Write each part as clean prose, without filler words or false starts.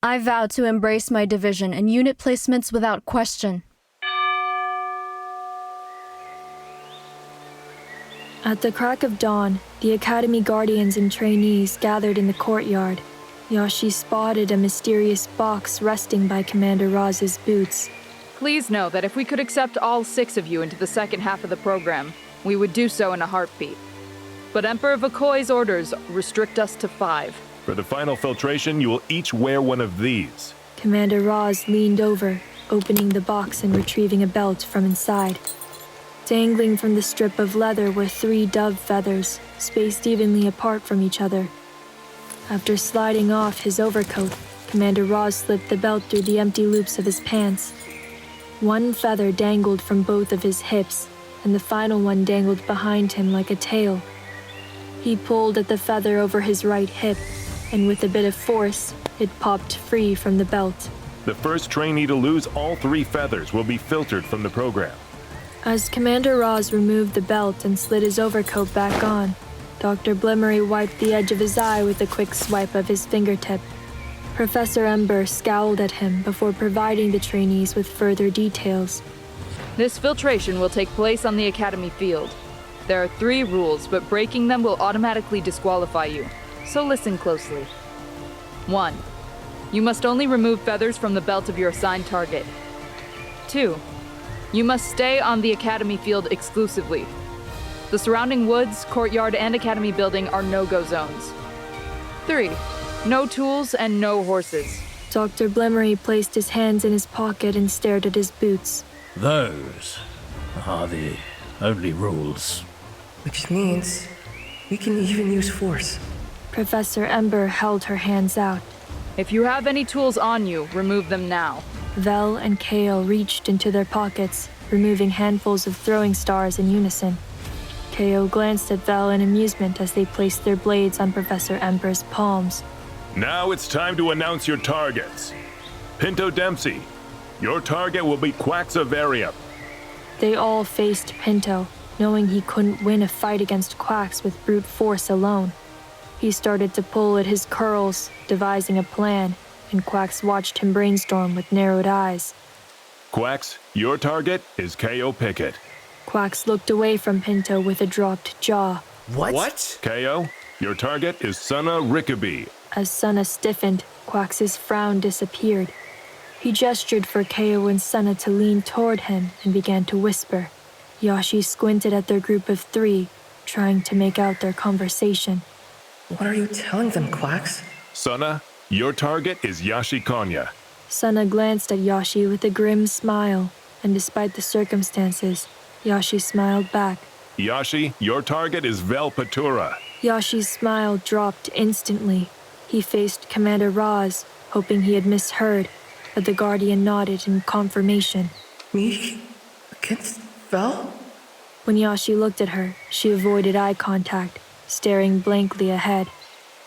I vow to embrace my division and unit placements without question. At the crack of dawn, the Academy guardians and trainees gathered in the courtyard. YAHSHI spotted a mysterious box resting by Commander Roz's boots. Please know that if we could accept all 6 of you into the second half of the program, we would do so in a heartbeat. But Emperor Vakoi's orders restrict us to 5. For the final filtration, you will each wear one of these. Commander Roz leaned over, opening the box and retrieving a belt from inside. Dangling from the strip of leather were 3 dove feathers, spaced evenly apart from each other. After sliding off his overcoat, Commander Roz slipped the belt through the empty loops of his pants. 1 feather dangled from both of his hips, and the final one dangled behind him like a tail. He pulled at the feather over his right hip, and with a bit of force, it popped free from the belt. The first trainee to lose all 3 feathers will be filtered from the program. As Commander Roz removed the belt and slid his overcoat back on, Dr. Blimmery wiped the edge of his eye with a quick swipe of his fingertip. Professor EMBRE scowled at him before providing the trainees with further details. This filtration will take place on the Academy field. There are 3 rules, but breaking them will automatically disqualify you, so listen closely. 1. You must only remove feathers from the belt of your assigned target. 2. You must stay on the Academy field exclusively. The surrounding woods, courtyard, and Academy building are no-go zones. 3. No tools and no horses. Dr. Blimmery placed his hands in his pocket and stared at his boots. Those are the only rules. Which means we can even use force. Professor EMBRE held her hands out. If you have any tools on you, remove them now. VELL and Kiehl reached into their pockets, removing handfuls of throwing stars in unison. KO glanced at VELL in amusement as they placed their blades on Professor EMBRE's palms. Now it's time to announce your targets. Pinto Dempsey, your target will be QUAX AVARIUM. They all faced Pinto, knowing he couldn't win a fight against QUAX with brute force alone. He started to pull at his curls, devising a plan, and QUAX watched him brainstorm with narrowed eyes. QUAX, your target is KO PICKETT. QUAX looked away from Pinto with a dropped jaw. What? KO, your target is SUNNA RICKABEE. As SUNNA stiffened, QUAX's frown disappeared. He gestured for KO and SUNNA to lean toward him and began to whisper. YAHSHI squinted at their group of 3, trying to make out their conversation. What are you telling them, QUAX? SUNNA, your target is YAHSHI KONYA. SUNNA glanced at YAHSHI with a grim smile, and despite the circumstances, YAHSHI smiled back. YAHSHI, your target is VELL PATURA. YAHSHI's smile dropped instantly. He faced Commander Roz, hoping he had misheard, but the Guardian nodded in confirmation. Me? Against VELL? When YAHSHI looked at her, she avoided eye contact, staring blankly ahead.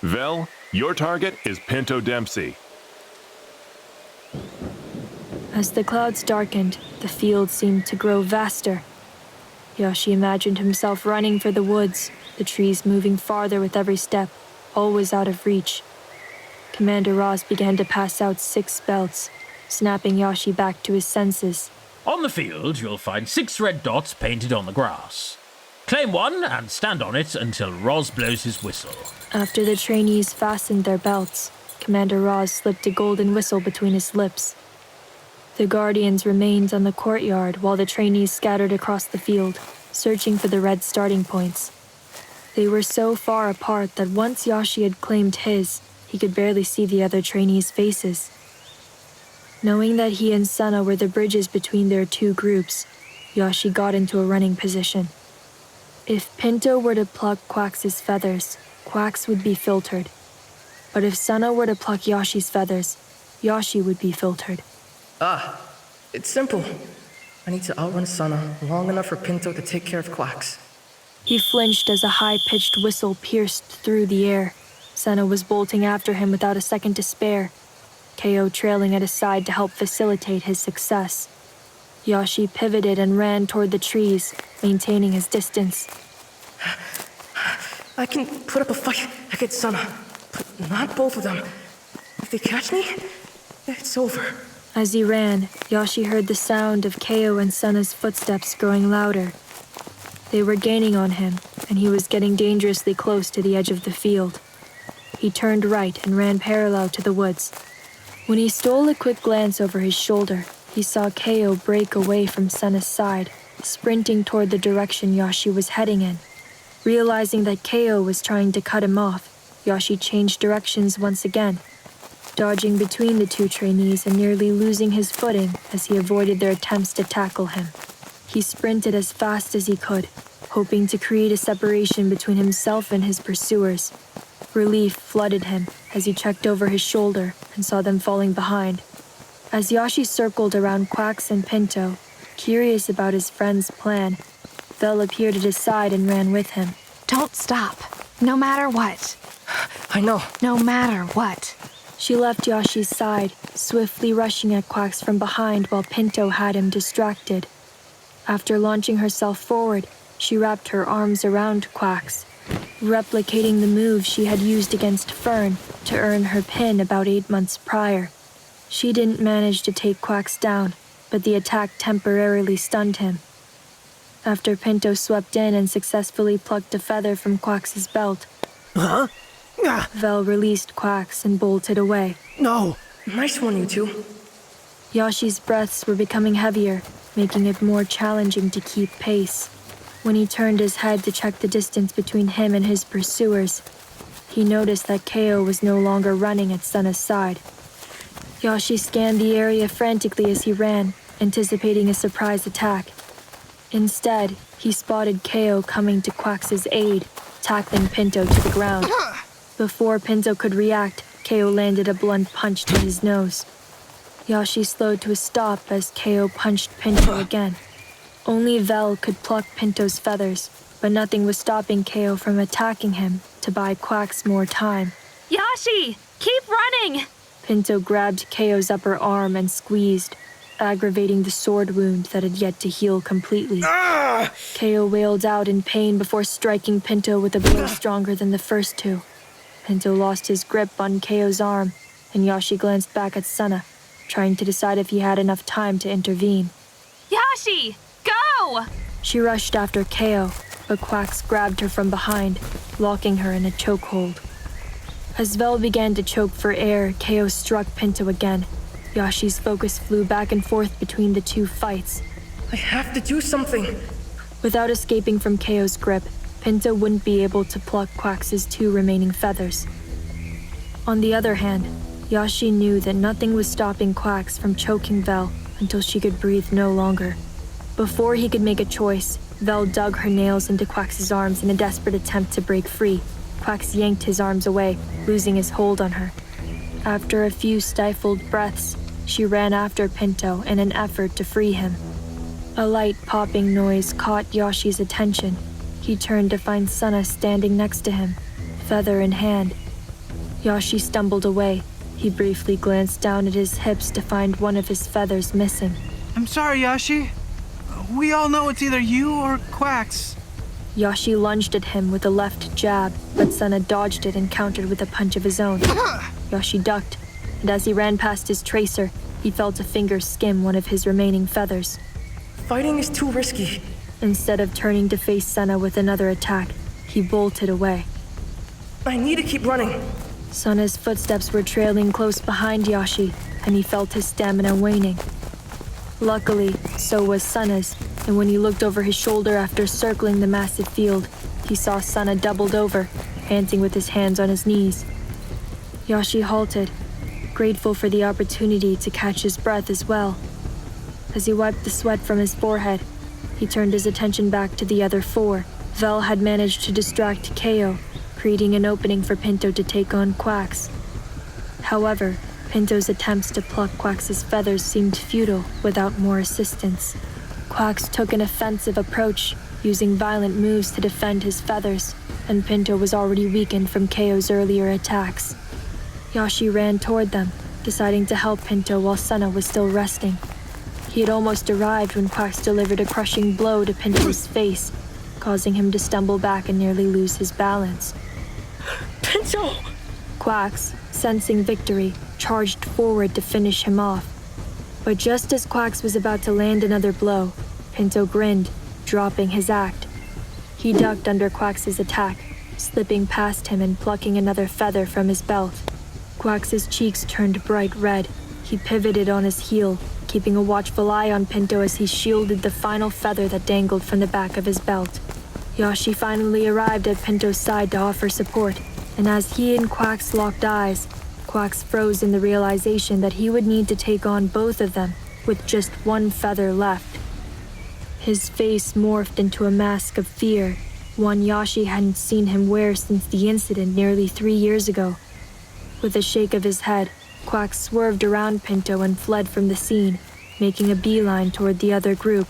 VELL, your target is Pinto Dempsey. As the clouds darkened, the field seemed to grow vaster. YAHSHI imagined himself running for the woods, the trees moving farther with every step, always out of reach. Commander Roz began to pass out 6 belts, snapping YAHSHI back to his senses. On the field, you'll find 6 red dots painted on the grass. Claim one and stand on it until Roz blows his whistle. After the trainees fastened their belts, Commander Roz slipped a golden whistle between his lips. The Guardians remained on the courtyard while the trainees scattered across the field, searching for the red starting points. They were so far apart that once YAHSHI had claimed his, he could barely see the other trainees' faces. Knowing that he and SUNNA were the bridges between their 2 groups, YAHSHI got into a running position. If Pinto were to pluck QUAX's feathers, QUAX would be filtered. But if SUNNA were to pluck YAHSHI's feathers, YAHSHI would be filtered. It's simple. I need to outrun SUNNA long enough for Pinto to take care of QUAX. He flinched as a high-pitched whistle pierced through the air. SUNNA was bolting after him without a second to spare, KO trailing at his side to help facilitate his success. YAHSHI pivoted and ran toward the trees, maintaining his distance. I can put up a fight against SUNNA, but not both of them. If they catch me, it's over. As he ran, YAHSHI heard the sound of KEIYO and SUNNA's footsteps growing louder. They were gaining on him, and he was getting dangerously close to the edge of the field. He turned right and ran parallel to the woods. When he stole a quick glance over his shoulder, he saw KEIYO break away from SUNNA's side, sprinting toward the direction YAHSHI was heading in. Realizing that KEIYO was trying to cut him off, YAHSHI changed directions once again, dodging between the two trainees and nearly losing his footing as he avoided their attempts to tackle him. He sprinted as fast as he could, hoping to create a separation between himself and his pursuers. Relief flooded him as he checked over his shoulder and saw them falling behind. As YAHSHI circled around QUAX and Pinto, curious about his friend's plan, VELL appeared at his side and ran with him. Don't stop. No matter what. I know. No matter what. She left YAHSHI's side, swiftly rushing at QUAX from behind while Pinto had him distracted. After launching herself forward, she wrapped her arms around QUAX, replicating the move she had used against Fern to earn her pin about 8 months prior. She didn't manage to take QUAX down, but the attack temporarily stunned him. After Pinto swept in and successfully plucked a feather from QUAX's belt, VELL released QUAX and bolted away. No! Nice one, you two. YAHSHI's breaths were becoming heavier, making it more challenging to keep pace. When he turned his head to check the distance between him and his pursuers, he noticed that KEIYO was no longer running at SUNNA's side. YAHSHI scanned the area frantically as he ran, anticipating a surprise attack. Instead, he spotted KEIYO coming to QUAX's aid, tackling Pinto to the ground. Before Pinto could react, KEIYO landed a blunt punch to his nose. YAHSHI slowed to a stop as KEIYO punched Pinto again. Only VELL could pluck Pinto's feathers, but nothing was stopping KEIYO from attacking him to buy QUAX more time. YAHSHI, keep running! Pinto grabbed KEIYO's upper arm and squeezed, aggravating the sword wound that had yet to heal completely. KEIYO wailed out in pain before striking Pinto with a blow stronger than the first two. Pinto lost his grip on KEIYO's arm, and YAHSHI glanced back at SUNNA, trying to decide if he had enough time to intervene. YAHSHI, go! She rushed after KEIYO, but QUAX grabbed her from behind, locking her in a chokehold. As VELL began to choke for air, KEIYO struck Pinto again. YAHSHI's focus flew back and forth between the two fights. I have to do something. Without escaping from KEIYO's grip, Pinto wouldn't be able to pluck QUAX's 2 remaining feathers. On the other hand, YAHSHI knew that nothing was stopping QUAX from choking VELL until she could breathe no longer. Before he could make a choice, VELL dug her nails into QUAX's arms in a desperate attempt to break free. QUAX yanked his arms away, losing his hold on her. After a few stifled breaths, she ran after Pinto in an effort to free him. A light popping noise caught YAHSHI's attention. He turned to find SUNNA standing next to him, feather in hand. YAHSHI stumbled away. He briefly glanced down at his hips to find one of his feathers missing. I'm sorry, YAHSHI. We all know it's either you or QUAX. YAHSHI lunged at him with a left jab, but SUNNA dodged it and countered with a punch of his own. YAHSHI ducked, and as he ran past his tracer, he felt a finger skim one of his remaining feathers. Fighting is too risky. Instead of turning to face SUNNA with another attack, he bolted away. I need to keep running. SUNNA's footsteps were trailing close behind YAHSHI, and he felt his stamina waning. Luckily, so was SUNNA's, and when he looked over his shoulder after circling the massive field, he saw SUNNA doubled over, panting with his hands on his knees. YAHSHI halted, grateful for the opportunity to catch his breath as well. As he wiped the sweat from his forehead, he turned his attention back to the other 4. VELL had managed to distract KEIYO, creating an opening for Pinto to take on QUAX. However, Pinto's attempts to pluck QUAX's feathers seemed futile without more assistance. QUAX took an offensive approach, using violent moves to defend his feathers, and Pinto was already weakened from KEIYO's earlier attacks. YAHSHI ran toward them, deciding to help Pinto while SUNNA was still resting. He had almost arrived when QUAX delivered a crushing blow to Pinto's face, causing him to stumble back and nearly lose his balance. Pinto! QUAX, sensing victory, charged forward to finish him off. But just as QUAX was about to land another blow, Pinto grinned, dropping his act. He ducked under QUAX's attack, slipping past him and plucking another feather from his belt. QUAX's cheeks turned bright red. He pivoted on his heel, keeping a watchful eye on Pinto as he shielded the final feather that dangled from the back of his belt. YAHSHI finally arrived at Pinto's side to offer support, and as he and QUAX locked eyes, QUAX froze in the realization that he would need to take on both of them with just one feather left. His face morphed into a mask of fear, one YAHSHI hadn't seen him wear since the incident nearly 3 years ago. With a shake of his head, QUAX swerved around Pinto and fled from the scene, making a beeline toward the other group.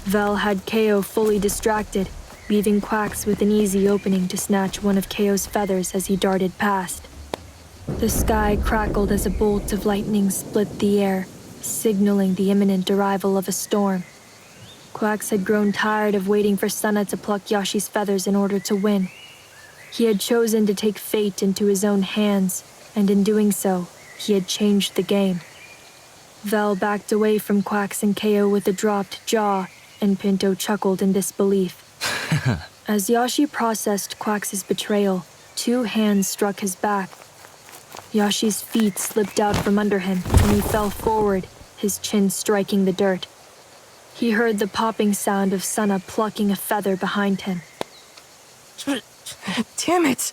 VELL had KEIYO fully distracted, leaving QUAX with an easy opening to snatch one of KEIYO's feathers as he darted past. The sky crackled as a bolt of lightning split the air, signaling the imminent arrival of a storm. QUAX had grown tired of waiting for SUNNA to pluck YAHSHI's feathers in order to win. He had chosen to take fate into his own hands, and in doing so, he had changed the game. VELL backed away from QUAX and KEIYO with a dropped jaw, and Pinto chuckled in disbelief. As YAHSHI processed QUAX's betrayal, 2 hands struck his back. YAHSHI's feet slipped out from under him, and he fell forward, his chin striking the dirt. He heard the popping sound of SUNNA plucking a feather behind him. Damn it!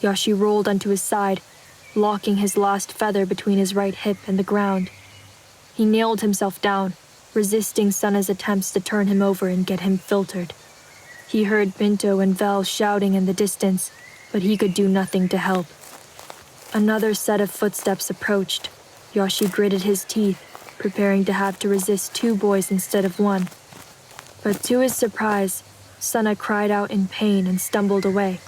YAHSHI rolled onto his side, locking his last feather between his right hip and the ground. He nailed himself down, resisting SUNNA's attempts to turn him over and get him filtered. He heard Pinto and VELL shouting in the distance, but he could do nothing to help. Another set of footsteps approached. YAHSHI gritted his teeth, preparing to have to resist 2 boys instead of 1. But to his surprise, SUNNA cried out in pain and stumbled away.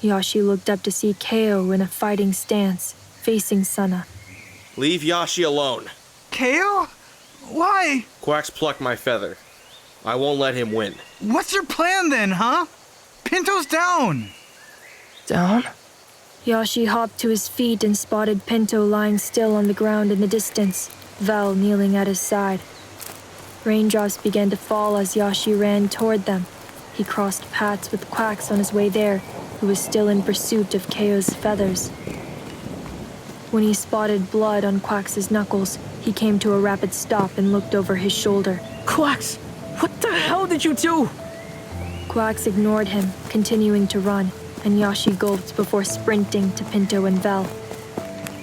YAHSHI looked up to see KEIYO in a fighting stance, facing SUNNA. Leave YAHSHI alone. KEIYO? Why? QUAX plucked my feather. I won't let him win. What's your plan then, huh? Pinto's down. Down? YAHSHI hopped to his feet and spotted Pinto lying still on the ground in the distance, VELL kneeling at his side. Raindrops began to fall as YAHSHI ran toward them. He crossed paths with QUAX on his way there, who was still in pursuit of KEIYO's feathers. When he spotted blood on QUAX's knuckles, he came to a rapid stop and looked over his shoulder. QUAX! What the hell did you do? QUAX ignored him, continuing to run, and YAHSHI gulped before sprinting to Pinto and VELL.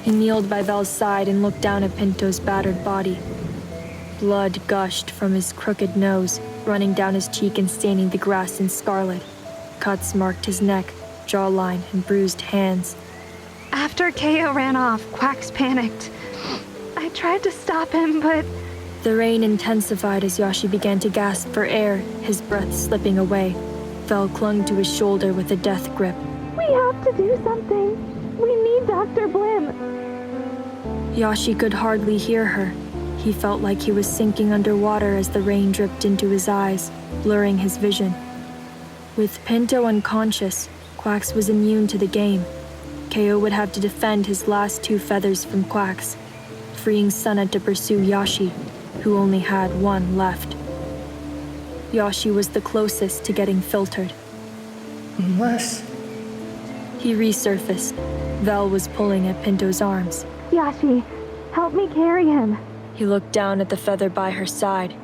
He kneeled by VELL's side and looked down at Pinto's battered body. Blood gushed from his crooked nose, running down his cheek and staining the grass in scarlet. Cuts marked his neck, jawline, and bruised hands. After KEIYO ran off, QUAX panicked. I tried to stop him, but... The rain intensified as YAHSHI began to gasp for air, his breath slipping away. VELL clung to his shoulder with a death grip. We have to do something. We need Dr. Blim. YAHSHI could hardly hear her. He felt like he was sinking underwater as the rain dripped into his eyes, blurring his vision. With Pinto unconscious, QUAX was immune to the game. KEIYO would have to defend his last 2 feathers from QUAX, freeing SUNNA to pursue YAHSHI, who only had 1 left. YAHSHI was the closest to getting filtered. Unless... He resurfaced. VELL was pulling at Pinto's arms. YAHSHI, help me carry him. He looked down at the feather by her side,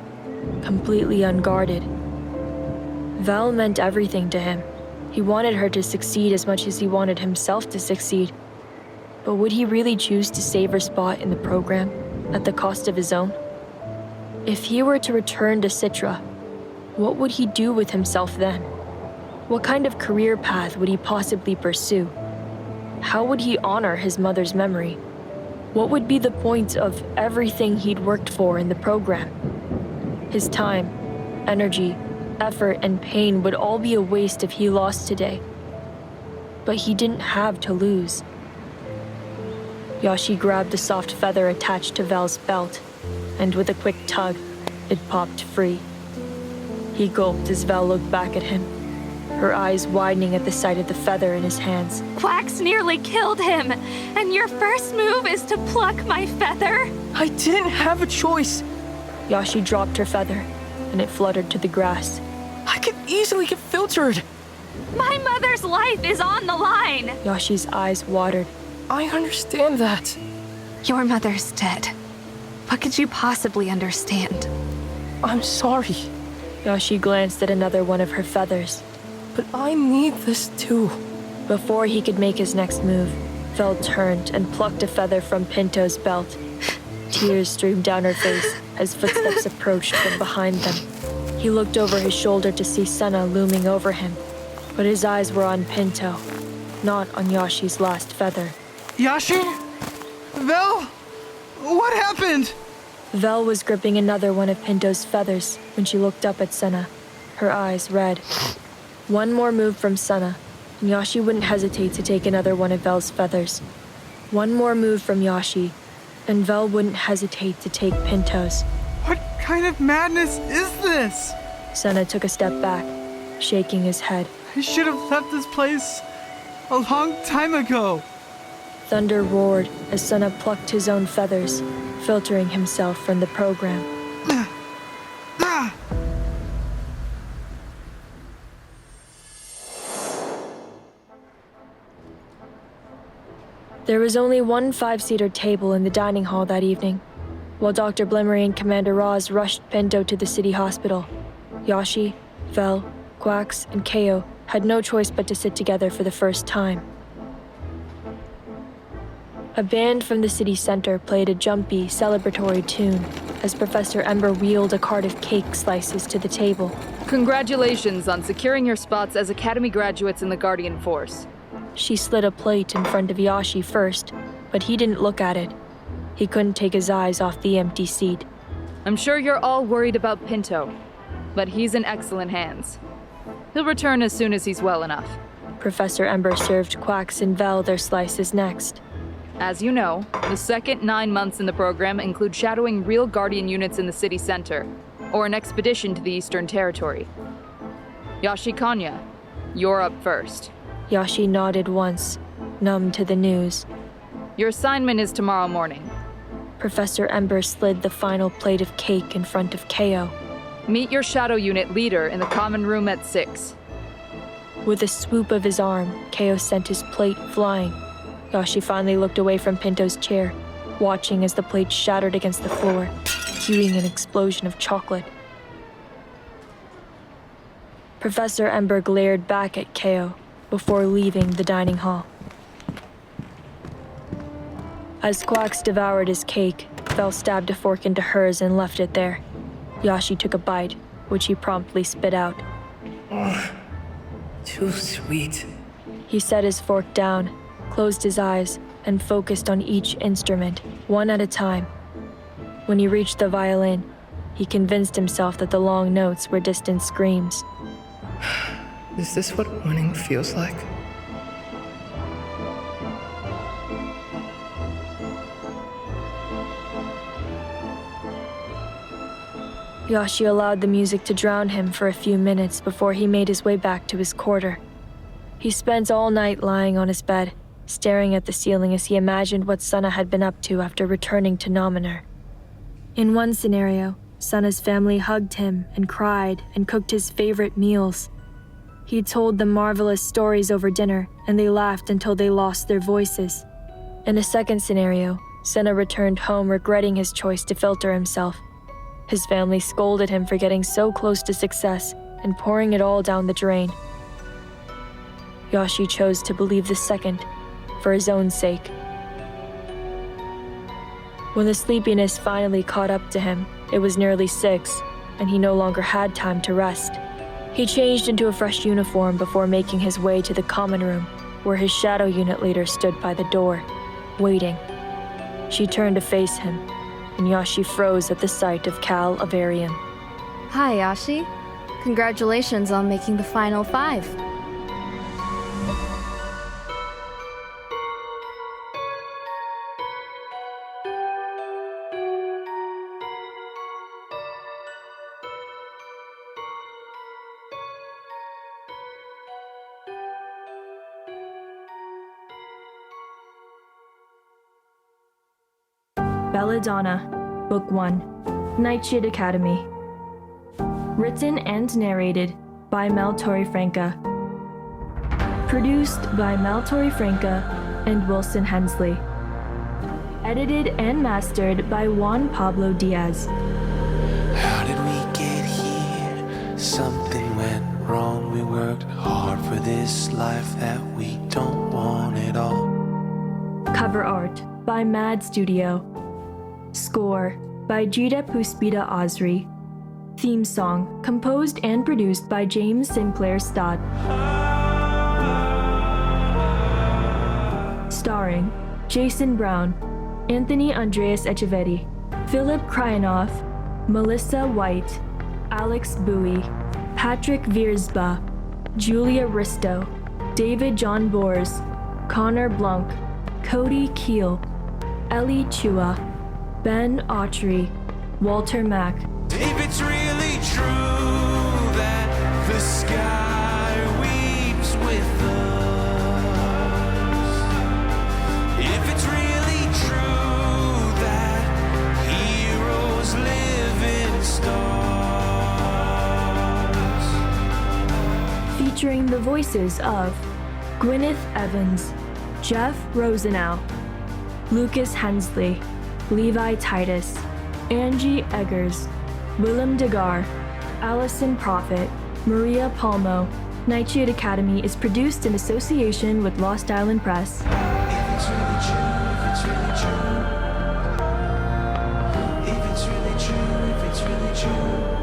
completely unguarded. VELL meant everything to him. He wanted her to succeed as much as he wanted himself to succeed. But would he really choose to save her spot in the program, at the cost of his own? If he were to return to Citra, what would he do with himself then? What kind of career path would he possibly pursue? How would he honor his mother's memory? What would be the point of everything he'd worked for in the program? His time, energy, effort, and pain would all be a waste if he lost today. But he didn't have to lose. YAHSHI grabbed the soft feather attached to VELL's belt, and with a quick tug, it popped free. He gulped as VELL looked back at him. her eyes widening at the sight of the feather in his hands. QUAX nearly killed him, and your first move is to pluck my feather? I didn't have a choice. YAHSHI dropped her feather, and it fluttered to the grass. I could easily get filtered. My mother's life is on the line. YAHSHI's eyes watered. I understand that. Your mother's dead. What could you possibly understand? I'm sorry, YAHSHI glanced at another one of her feathers. but I need this too. Before he could make his next move, VELL turned and plucked a feather from Pinto's belt. Tears streamed down her face as footsteps approached from behind them. He looked over his shoulder to see SUNNA looming over him, but his eyes were on Pinto, not on YAHSHI's last feather. YAHSHI? VELL? What happened? VELL was gripping another one of Pinto's feathers when she looked up at SUNNA, her eyes red. One more move from SUNNA, and YAHSHI wouldn't hesitate to take another one of VELL's feathers. One more move from YAHSHI, and VELL wouldn't hesitate to take Pinto's. What kind of madness is this? SUNNA took a step back, shaking his head. I should have left this place a long time ago. Thunder roared as SUNNA plucked his own feathers, filtering himself from the program. There was only one 5-seater table in the dining hall that evening. While Dr. BLIMMERY and Commander Roz rushed Pinto to the city hospital, YAHSHI, VELL, QUAX, and KEIYO had no choice but to sit together for the first time. A band from the city center played a jumpy, celebratory tune as Professor EMBRE wheeled a cart of cake slices to the table. Congratulations on securing your spots as Academy graduates in the Guardian Force. She slid a plate in front of YAHSHI first, but he didn't look at it. He couldn't take his eyes off the empty seat. I'm sure you're all worried about Pinto, but he's in excellent hands. He'll return as soon as he's well enough. Professor EMBRE served QUAX and VELL their slices next. As you know, the second 9 months in the program include shadowing real Guardian units in the city center, or an expedition to the Eastern Territory. YAHSHI KONYA, you're up first. YAHSHI nodded once, numb to the news. Your assignment is tomorrow morning. Professor EMBRE slid the final plate of cake in front of KEIYO. Meet your shadow unit leader in the common room at 6. With a swoop of his arm, KEIYO sent his plate flying. YAHSHI finally looked away from Pinto's chair, watching as the plate shattered against the floor, cueing an explosion of chocolate. Professor EMBRE glared back at KEIYO before leaving the dining hall. As QUAX devoured his cake, VELL stabbed a fork into hers and left it there. YAHSHI took a bite, which he promptly spit out. Oh, too sweet. He set his fork down, closed his eyes, and focused on each instrument, one at a time. When he reached the violin, he convinced himself that the long notes were distant screams. Is this what winning feels like? YAHSHI allowed the music to drown him for a few minutes before he made his way back to his quarter. He spent all night lying on his bed, staring at the ceiling as he imagined what SUNNA had been up to after returning to Nominor. In one scenario, SUNNA's family hugged him and cried and cooked his favorite meals. He told them marvelous stories over dinner, and they laughed until they lost their voices. In a second scenario, SUNNA returned home regretting his choice to filter himself. His family scolded him for getting so close to success and pouring it all down the drain. YAHSHI chose to believe the second, for his own sake. When the sleepiness finally caught up to him, it was nearly 6, and he no longer had time to rest. He changed into a fresh uniform before making his way to the common room, where his shadow unit leader stood by the door, waiting. She turned to face him, and YAHSHI froze at the sight of AVARIUM. Hi, YAHSHI. Congratulations on making the final 5. Belladonna, Book 1, Nightshade Academy. Written and narrated by Mel Torrefranca. Produced by Mel Torrefranca and Wilson Hensley. Edited and mastered by Juan Pablo Diaz. How did we get here? Something went wrong. We worked hard for this life that we don't want at all. Cover art by Mad Studio. Score by Gita Puspita Asri. Theme song composed and produced by James Sinclair-Stott. Starring Jason Brown, Anthony Andreas Echeverri, Philip Kryanov, Melissa White, Alex Bowie, Patrick Vierzba, Julia Ristow, David John Bors, Connor Blunck, Kody Kiehl, Ellie Chua, Ben Autry, Walter Mack. If it's really true that the sky weeps with us, if it's really true that heroes live in stars. Featuring the voices of Gwyneth Evans, Jeff Rosenau, Lucas Hensley, Levi Titus, Angie Eggers, Willem Degar, Allison Prophet, Maria Palmo. Nightshade Academy is produced in association with Lost Island Press. If it's really true, if it's really true, if it's really true, if it's really true.